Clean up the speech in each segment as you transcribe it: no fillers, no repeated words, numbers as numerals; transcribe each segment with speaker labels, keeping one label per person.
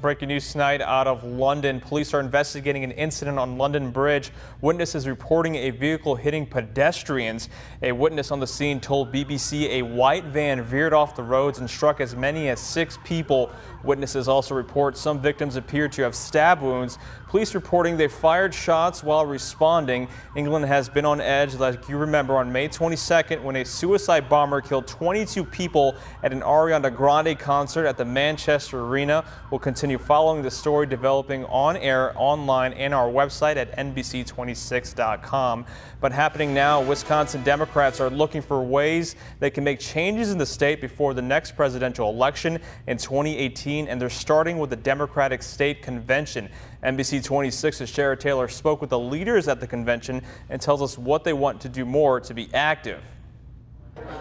Speaker 1: Breaking news tonight out of London. Police are investigating an incident on London Bridge. Witnesses reporting a vehicle hitting pedestrians. A witness on the scene told BBC a white van veered off the roads and struck as many as 6 people. Witnesses also report some victims appear to have stab wounds. Police reporting they fired shots while responding. England has been on edge, like you remember, on May 22nd when a suicide bomber killed 22 people at an Ariana Grande concert at the Manchester Arena. We'll continue following the story developing on air, online, and our website at NBC26.com. But happening now, Wisconsin Democrats are looking for ways they can make changes in the state before the next presidential election in 2018, and they're starting with the Democratic State Convention. NBC 26's Shara Taylor spoke with the leaders at the convention and tells us what they want to do more to be active.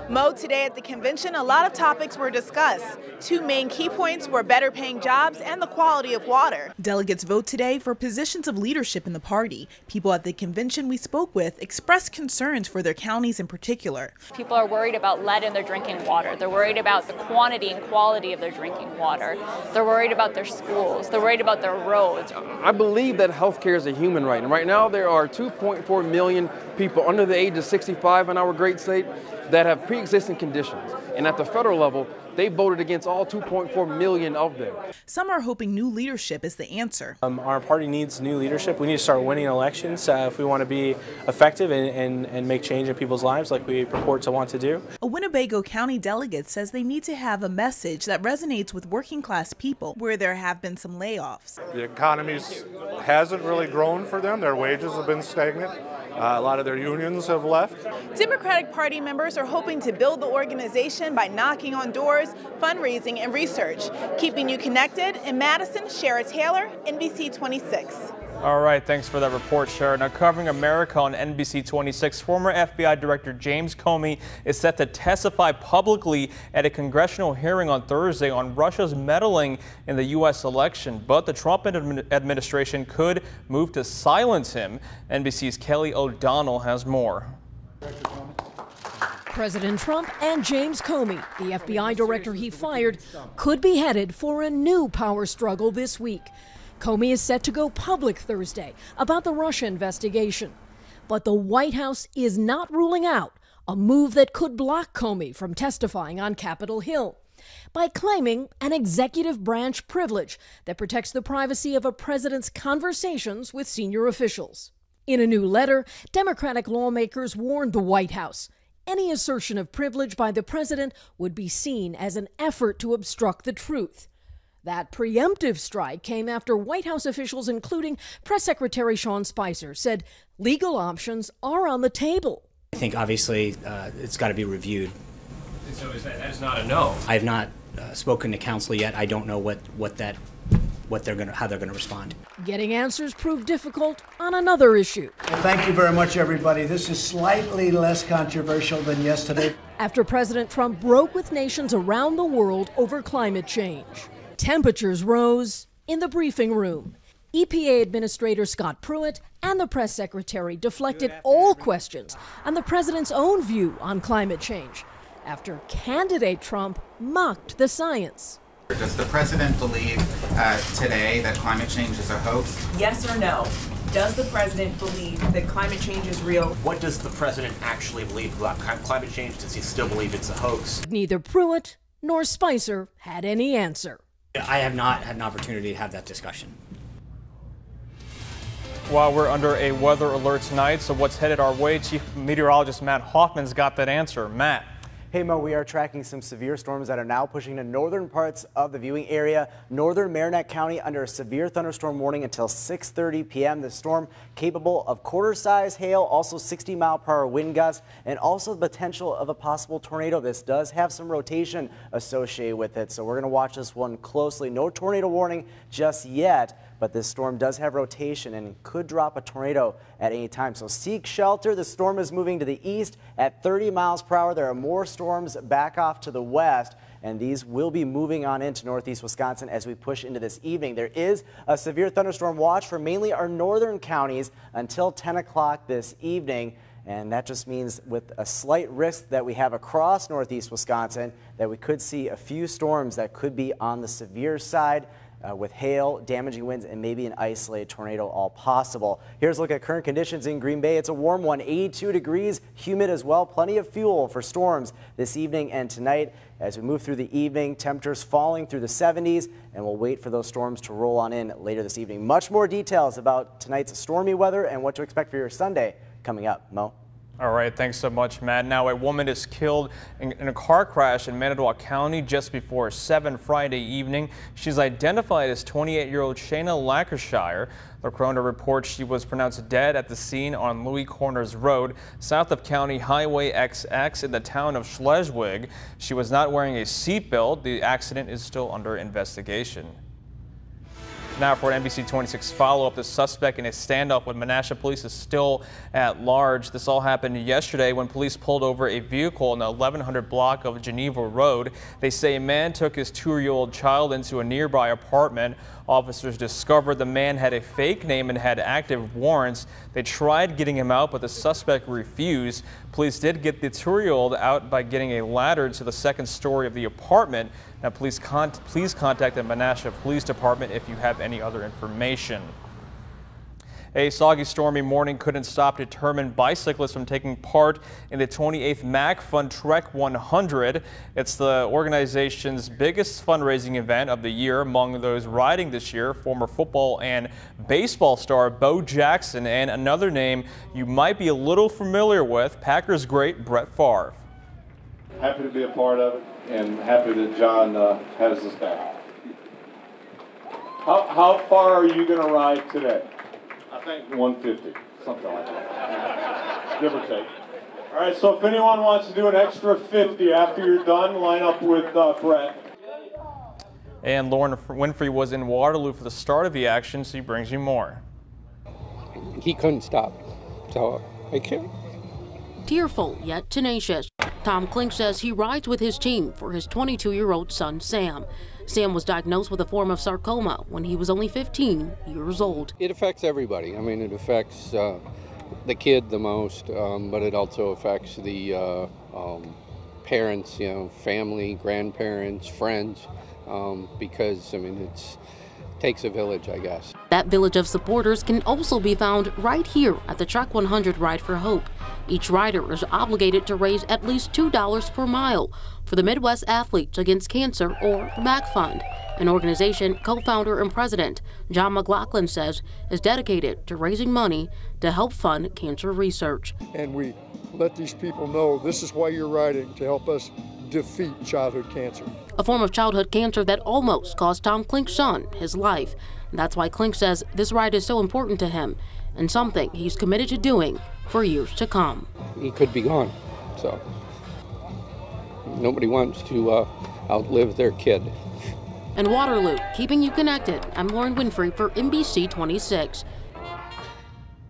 Speaker 2: Mo, today at the convention, a lot of topics were discussed. 2 main key points were better paying jobs and the quality of water. Delegates vote today for positions of leadership in the party. People at the convention we spoke with expressed concerns for their counties in particular.
Speaker 3: People are worried about lead in their drinking water. They're worried about the quantity and quality of their drinking water. They're worried about their schools. They're worried about their roads.
Speaker 4: I believe that healthcare is a human right. And right now there are 2.4 million people under the age of 65 in our great state that have pre-existing conditions. And at the federal level, they voted against all 2.4 million of them.
Speaker 2: Some are hoping new leadership is the answer.
Speaker 5: Our party needs new leadership. We need to start winning elections if we want to be effective and make change in people's lives like we purport to want to do.
Speaker 2: A Winnebago County delegate says they need to have a message that resonates with working class people where there have been some layoffs.
Speaker 6: The economy hasn't really grown for them. Their wages have been stagnant. A lot of their unions have left.
Speaker 2: Democratic Party members are hoping to build the organization by knocking on doors, fundraising, and research. Keeping you connected in Madison, Shara Taylor, NBC 26.
Speaker 1: All right, thanks for that report, Shara. Now, covering America on NBC 26, former FBI Director James Comey is set to testify publicly at a congressional hearing on Thursday on Russia's meddling in the U.S. election. But the Trump administration could move to silence him. NBC's Kelly O'Donnell has more.
Speaker 7: President Trump and James Comey, the FBI director he fired, could be headed for a new power struggle this week. Comey is set to go public Thursday about the Russia investigation. But the White House is not ruling out a move that could block Comey from testifying on Capitol Hill by claiming an executive branch privilege that protects the privacy of a president's conversations with senior officials. In a new letter, Democratic lawmakers warned the White House any assertion of privilege by the president would be seen as an effort to obstruct the truth. That preemptive strike came after White House officials, including Press Secretary Sean Spicer, said legal options are on the table.
Speaker 8: I think obviously it's got to be reviewed.
Speaker 9: So that is not a no?
Speaker 8: I have not spoken to counsel yet. I don't know how they're gonna respond.
Speaker 7: Getting answers proved difficult on another issue.
Speaker 10: Well, thank you very much, everybody. This is slightly less controversial than yesterday.
Speaker 7: After President Trump broke with nations around the world over climate change. Temperatures rose in the briefing room. EPA Administrator Scott Pruitt and the press secretary deflected all questions on the president's own view on climate change after candidate Trump mocked the science.
Speaker 11: Does the president believe today that climate change is a hoax?
Speaker 12: Yes or no? Does the president believe that climate change is real?
Speaker 9: What does the president actually believe about climate change? Does he still believe it's a hoax?
Speaker 7: Neither Pruitt nor Spicer had any answer.
Speaker 8: I have not had an opportunity to have that discussion.
Speaker 1: While we're under a weather alert tonight, so what's headed our way? Chief Meteorologist Matt Hoffman's got that answer. Matt.
Speaker 13: Hey Mo, we are tracking some severe storms that are now pushing the northern parts of the viewing area. Northern Marinette County under a severe thunderstorm warning until 6:30 p.m. The storm capable of quarter-size hail, also 60-mile-per-hour wind gusts, and also the potential of a possible tornado. This does have some rotation associated with it, so we're going to watch this one closely. No tornado warning just yet, but this storm does have rotation and could drop a tornado at any time. So seek shelter. The storm is moving to the east at 30 miles per hour. There are more storms back off to the west, and these will be moving on into northeast Wisconsin as we push into this evening. There is a severe thunderstorm watch for mainly our northern counties until 10 o'clock this evening. And that just means with a slight risk that we have across northeast Wisconsin that we could see a few storms that could be on the severe side. with hail, damaging winds, and maybe an isolated tornado all possible. Here's a look at current conditions in Green Bay. It's a warm one, 82 degrees, humid as well. Plenty of fuel for storms this evening and tonight. As we move through the evening, temperatures falling through the 70s, and we'll wait for those storms to roll on in later this evening. Much more details about tonight's stormy weather and what to expect for your Sunday coming up. Mo?
Speaker 1: All right, thanks so much, Matt. Now, a woman is killed in a car crash in Manitowoc County just before 7 Friday evening. She's identified as 28-year-old Shayna Lancashire. The coroner reports she was pronounced dead at the scene on Louis Corners Road, south of County Highway XX in the town of Schleswig. She was not wearing a seatbelt. The accident is still under investigation. Now for an NBC 26 follow-up, the suspect in a standoff with Menasha police is still at large. This all happened yesterday when police pulled over a vehicle in the 1100 block of Geneva Road. They say a man took his 2-year-old child into a nearby apartment. Officers discovered the man had a fake name and had active warrants. They tried getting him out, but the suspect refused. Police did get the 2-year-old out by getting a ladder to the second story of the apartment. Now, please contact the Menasha Police Department if you have any other information. A soggy, stormy morning couldn't stop determined bicyclists from taking part in the 28th MAC Fun Trek 100. It's the organization's biggest fundraising event of the year. Among those riding this year, former football and baseball star Bo Jackson, and another name you might be a little familiar with, Packers great Brett Favre.
Speaker 14: Happy to be a part of it, and happy that John has us back. How far are you going to ride today? I think 150, something like that, give or take. All right, so if anyone wants to do an extra 50 after you're done, line up with Brett.
Speaker 1: And Lauren Winfrey was in Waterloo for the start of the action. She brings you more.
Speaker 15: He couldn't stop, so I can't.
Speaker 16: Tearful yet tenacious, Tom Klink says he rides with his team for his 22-year-old son, Sam. Sam was diagnosed with a form of sarcoma when he was only 15 years old.
Speaker 15: It affects everybody. I mean, it affects the kid the most, but it also affects the parents, family, grandparents, friends, because, I mean, it takes a village, I guess.
Speaker 16: That village of supporters can also be found right here at the Trek 100 Ride for Hope. Each rider is obligated to raise at least $2 per mile for the Midwest Athletes Against Cancer, or MAC Fund, an organization co-founder and president John McLaughlin says is dedicated to raising money to help fund cancer research.
Speaker 17: And we let these people know this is why you're riding, to help us defeat childhood cancer.
Speaker 16: A form of childhood cancer that almost cost Tom Klink's son his life. And that's why Klink says this ride is so important to him and something he's committed to doing for years to come.
Speaker 15: He could be gone, so nobody wants to outlive their kid.
Speaker 16: In Waterloo, keeping you connected, I'm Lauren Winfrey for NBC 26.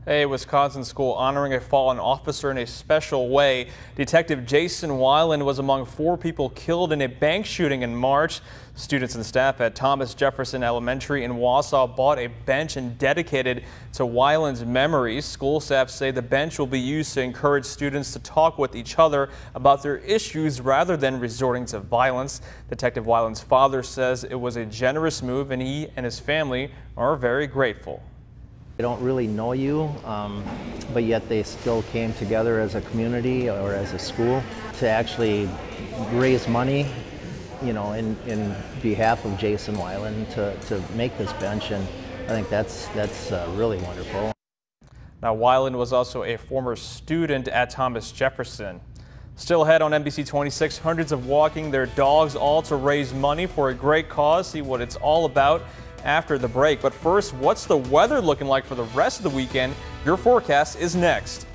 Speaker 1: A Wisconsin school honoring a fallen officer in a special way. Detective Jason Weiland was among 4 people killed in a bank shooting in March. Students and staff at Thomas Jefferson Elementary in Wausau bought a bench and dedicated to Weiland's memories. School staff say the bench will be used to encourage students to talk with each other about their issues rather than resorting to violence. Detective Weiland's father says it was a generous move, and he and his family are very grateful.
Speaker 18: They don't really know you, but yet they still came together as a community or as a school to actually raise money, in behalf of Jason Weiland to make this bench, and I think that's really wonderful.
Speaker 1: Now, Weiland was also a former student at Thomas Jefferson. Still ahead on NBC 26, hundreds of walking their dogs, all to raise money for a great cause. See what it's all about after the break. But first, what's the weather looking like for the rest of the weekend? Your forecast is next.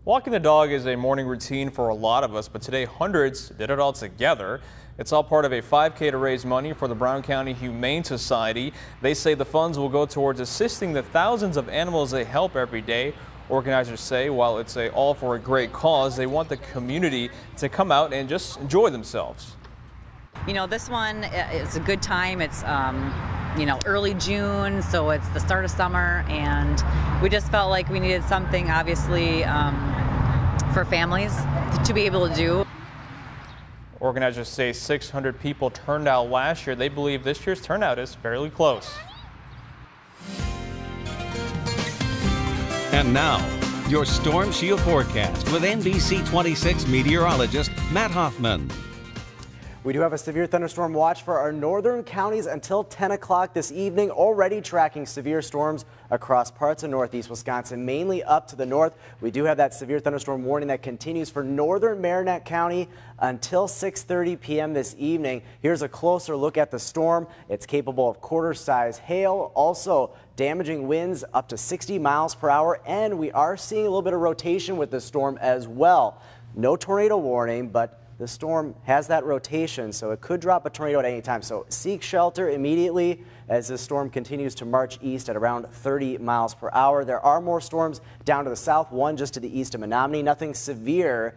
Speaker 1: Walking the dog is a morning routine for a lot of us, but today hundreds did it all together. It's all part of a 5K to raise money for the Brown County Humane Society. They say the funds will go towards assisting the thousands of animals they help every day. Organizers say while it's all for a great cause, they want the community to come out and just enjoy themselves.
Speaker 19: This one is a good time. It's, early June, so it's the start of summer, and we just felt like we needed something, obviously, for families to be able to do.
Speaker 1: Organizers say 600 people turned out last year. They believe this year's turnout is fairly close.
Speaker 20: And now, your Storm Shield forecast with NBC 26 meteorologist Matt Hoffman.
Speaker 13: We do have a severe thunderstorm watch for our northern counties until 10 o'clock this evening, already tracking severe storms across parts of northeast Wisconsin, mainly up to the north. We do have that severe thunderstorm warning that continues for northern Marinette County until 6:30 p.m. this evening. Here's a closer look at the storm. It's capable of quarter-size hail, also damaging winds up to 60 miles per hour, and we are seeing a little bit of rotation with the storm as well. No tornado warning, but the storm has that rotation, so it could drop a tornado at any time. So seek shelter immediately as this storm continues to march east at around 30 miles per hour. There are more storms down to the south, one just to the east of Menominee. Nothing severe,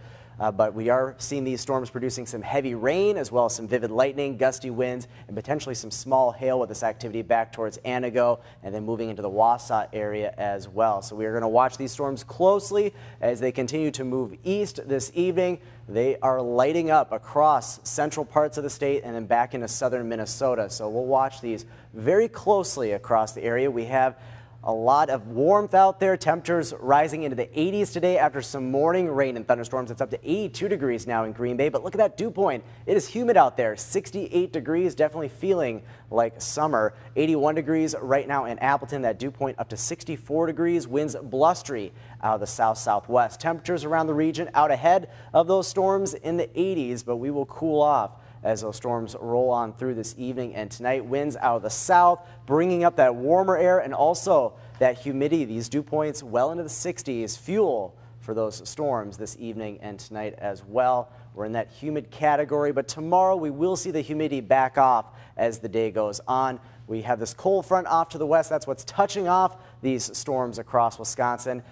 Speaker 13: but we are seeing these storms producing some heavy rain as well as some vivid lightning, gusty winds, and potentially some small hail with this activity back towards Anago and then moving into the Wausau area as well. So we are going to watch these storms closely as they continue to move east this evening. They are lighting up across central parts of the state and then back into southern Minnesota. So we'll watch these very closely across the area. We have a lot of warmth out there. Temperatures rising into the 80s today after some morning rain and thunderstorms. It's up to 82 degrees now in Green Bay, but look at that dew point. It is humid out there. 68 degrees, definitely feeling like summer. 81 degrees right now in Appleton. That dew point up to 64 degrees. Winds blustery out of the south-southwest. Temperatures around the region out ahead of those storms in the 80s, but we will cool off as those storms roll on through this evening and tonight. Winds out of the south, bringing up that warmer air and also that humidity. These dew points well into the 60s, fuel for those storms this evening and tonight as well. We're in that humid category, but tomorrow we will see the humidity back off as the day goes on. We have this cold front off to the west. That's what's touching off these storms across Wisconsin.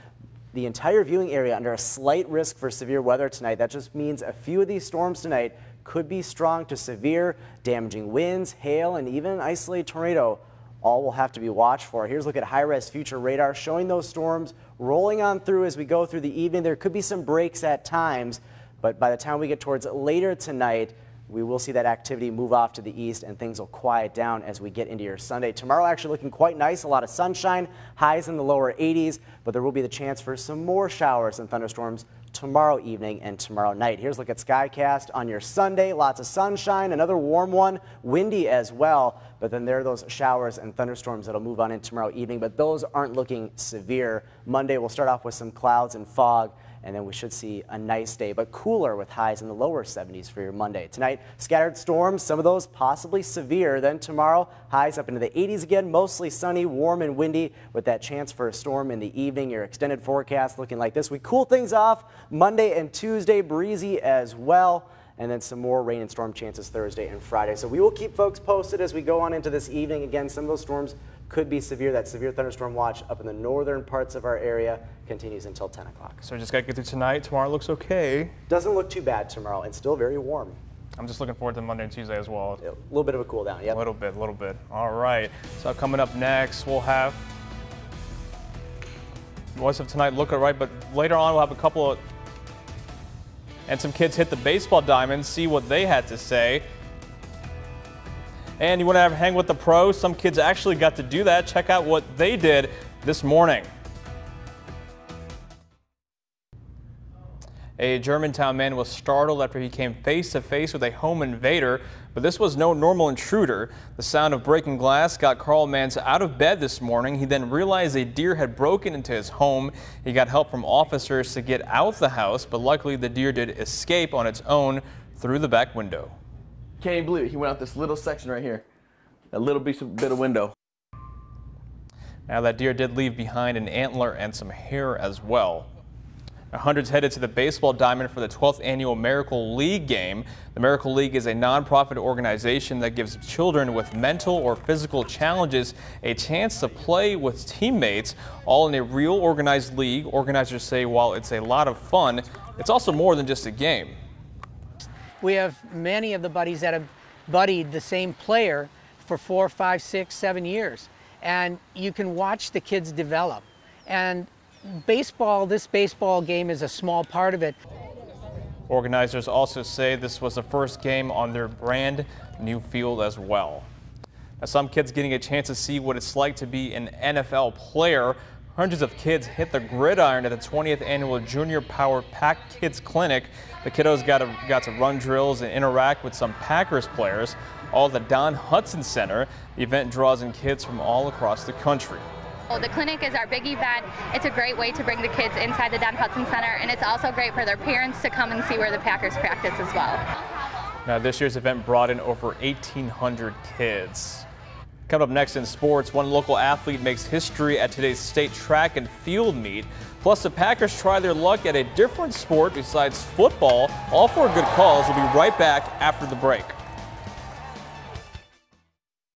Speaker 13: The entire viewing area under a slight risk for severe weather tonight. That just means a few of these storms tonight could be strong to severe, damaging winds, hail, and even an isolated tornado. All will have to be watched for. Here's a look at high-res future radar showing those storms rolling on through as we go through the evening. There could be some breaks at times, but by the time we get towards later tonight, we will see that activity move off to the east and things will quiet down as we get into your Sunday. Tomorrow actually looking quite nice, a lot of sunshine, highs in the lower 80s, but there will be the chance for some more showers and thunderstorms tomorrow evening and tomorrow night. Here's a look at Skycast on your Sunday. Lots of sunshine, another warm one, windy as well, but then there are those showers and thunderstorms that'll move on in tomorrow evening, but those aren't looking severe. Monday we'll start off with some clouds and fog, and then we should see a nice day, but cooler with highs in the lower 70s for your Monday. Tonight, scattered storms, some of those possibly severe. Then tomorrow, highs up into the 80s again, mostly sunny, warm and windy with that chance for a storm in the evening. Your extended forecast looking like this. We cool things off Monday and Tuesday, breezy as well. And then some more rain and storm chances Thursday and Friday. So we will keep folks posted as we go on into this evening. Again, some of those storms could be severe. That severe thunderstorm watch up in the northern parts of our area continues until 10 o'clock.
Speaker 1: So we just got to get through tonight. Tomorrow looks okay.
Speaker 13: Doesn't look too bad tomorrow and still very warm.
Speaker 1: I'm just looking forward to Monday and Tuesday as well.
Speaker 13: A little bit of a cool down, yep.
Speaker 1: A little bit. All right. So coming up next, we'll have Voice of Tonight look right, but later on we'll have a couple of and some kids hit the baseball diamond, see what they had to say. And you want to hang with the pros? Some kids actually got to do that. Check out what they did this morning. A Germantown man was startled after he came face to face with a home invader, but this was no normal intruder. The sound of breaking glass got Carl Mans out of bed this morning. He then realized a deer had broken into his home. He got help from officers to get out the house, but luckily the deer did escape on its own through the back window.
Speaker 21: Can't even believe it. He went out this little section right here, a little bit of window.
Speaker 1: Now that deer did leave behind an antler and some hair as well. Hundreds headed to the baseball diamond for the 12th annual Miracle League game. The Miracle League is a nonprofit organization that gives children with mental or physical challenges a chance to play with teammates, all in a real organized league. Organizers say while it's a lot of fun, it's also more than just a game.
Speaker 22: We have many of the buddies that have buddied the same player for 4, 5, 6, 7 years. And you can watch the kids develop. And this baseball game is a small part of it.
Speaker 1: Organizers also say this was the first game on their brand new field as well. Now, some kids getting a chance to see what it's like to be an NFL player. Hundreds of kids hit the gridiron at the 20th annual Junior Power Pack Kids Clinic. The kiddos got to run drills and interact with some Packers players, all at the Don Hudson Center. The event draws in kids from all across the country.
Speaker 3: Well, the clinic is our big event. It's a great way to bring the kids inside the Don Hudson Center, and it's also great for their parents to come and see where the Packers practice as well.
Speaker 1: Now, this year's event brought in over 1,800 kids. Coming up next in sports, one local athlete makes history at today's state track and field meet. Plus, the Packers try their luck at a different sport besides football. All for good calls. We'll be right back after the break.